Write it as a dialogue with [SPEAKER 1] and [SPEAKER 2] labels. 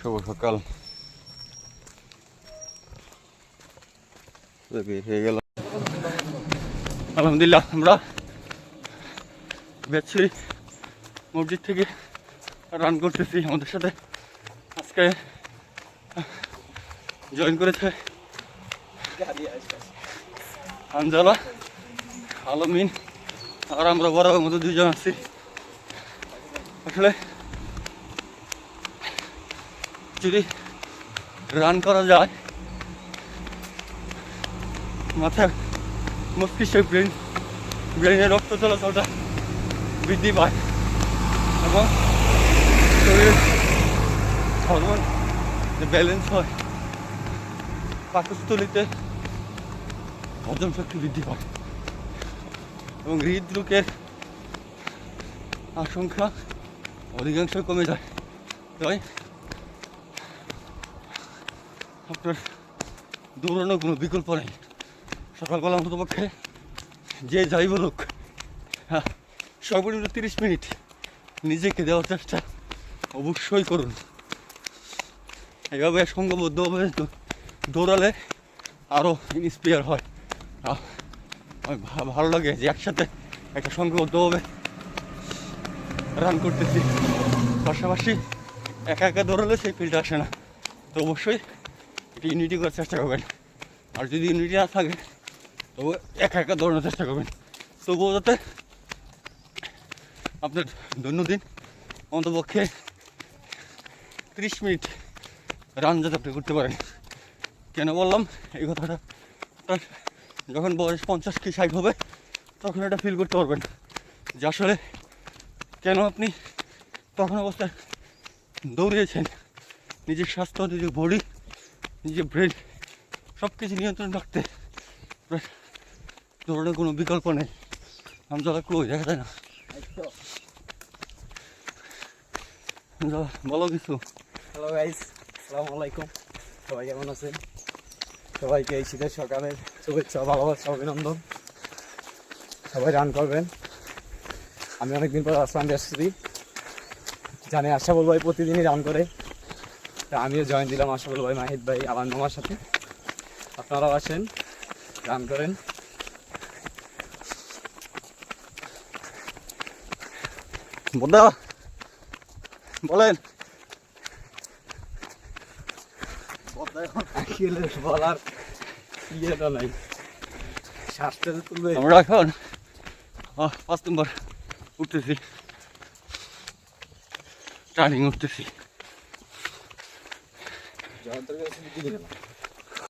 [SPEAKER 1] শুভ সকাল। বের হয়ে গেল আলহামদুলিল্লাহ। আমরা বেচুরি মসজিদ থেকে রান করতেছি। আমাদের সাথে আজকে জয়েন করেছে আঞ্জালা, আলমিন আর আমরা বরাবর মতো দুজন আছি। আসলে যদি রান করা যায় মাথায় মস্তিষ্কের ব্রেনের রক্ত চলাচলটা বৃদ্ধি পায় এবং শরীরের হরমোন ব্যালেন্স হয়, পাকস্থলীতে হজম শক্তি বৃদ্ধি পায় এবং হৃদরোগের আশঙ্কা অধিকাংশ কমে যায়। তাই আপনার দৌড়ানোর কোনো বিকল্প নেই। সকালবেলা অন্তত পক্ষে যে যাই বলুক সর্বনিম্ন 30 মিনিট নিজেকে দেওয়ার চেষ্টা অবশ্যই করুন। এভাবে সঙ্গবদ্ধভাবে দৌড়ালে আরও ইন্সপায়ার হয়। ভালো লাগে যে একসাথে একটা সঙ্গবদ্ধভাবে রান করতেছি। পাশাপাশি একা একা দৌড়ালে সেই ফিল্ডটা আসে না। তো অবশ্যই একটি ইউনিটি করার চেষ্টা করবেন। আর যদি ইউনিটি না থাকে তবু একা একা দৌড়ানোর চেষ্টা করবেন, তবুও যাতে আপনার দৈনন্দিন অন্তপক্ষে 30 মিনিট রান যাতে আপনি করতে পারেন। কেন বললাম এই কথাটা? যখন বয়স 50 কি 60 হবে তখন এটা ফিল করতে পারবেন যে আসলে কেন আপনি তখন অবস্থায় দৌড়িয়েছেন। নিজের স্বাস্থ্য, নিজের বডি, নিজের ব্রেন সব কিছু নিয়ন্ত্রণ রাখতে দৌড়ানোর কোনো বিকল্প নেই। আমজালা ক্লোজ দেখা যায় না। বলো কিছু।
[SPEAKER 2] হ্যালো গাইস, আসসালামু আলাইকুম। সবাই কেমন আছেন? সবাইকে এই শীতের সকালের শুভেচ্ছা, ভালোবাসা, অভিনন্দন। সবাই রান করবেন। আমি অনেকদিন পর আসলাম দেশশ্রী। জানি আশাফুল ভাই প্রতিদিনই রান করে, তা আমিও জয়েন দিলাম আশাফুল ভাই, মাহিদ ভাই, আলান মামার সাথে। আপনারাও আসেন, রান করেন।
[SPEAKER 1] বোদা বলেন।
[SPEAKER 2] বলার ইয়েটা নাই, শ্বাসটা তুলবে।
[SPEAKER 1] আমরা এখন 5 নম্বর উঠতেছি, টার্নিং উঠতেছি।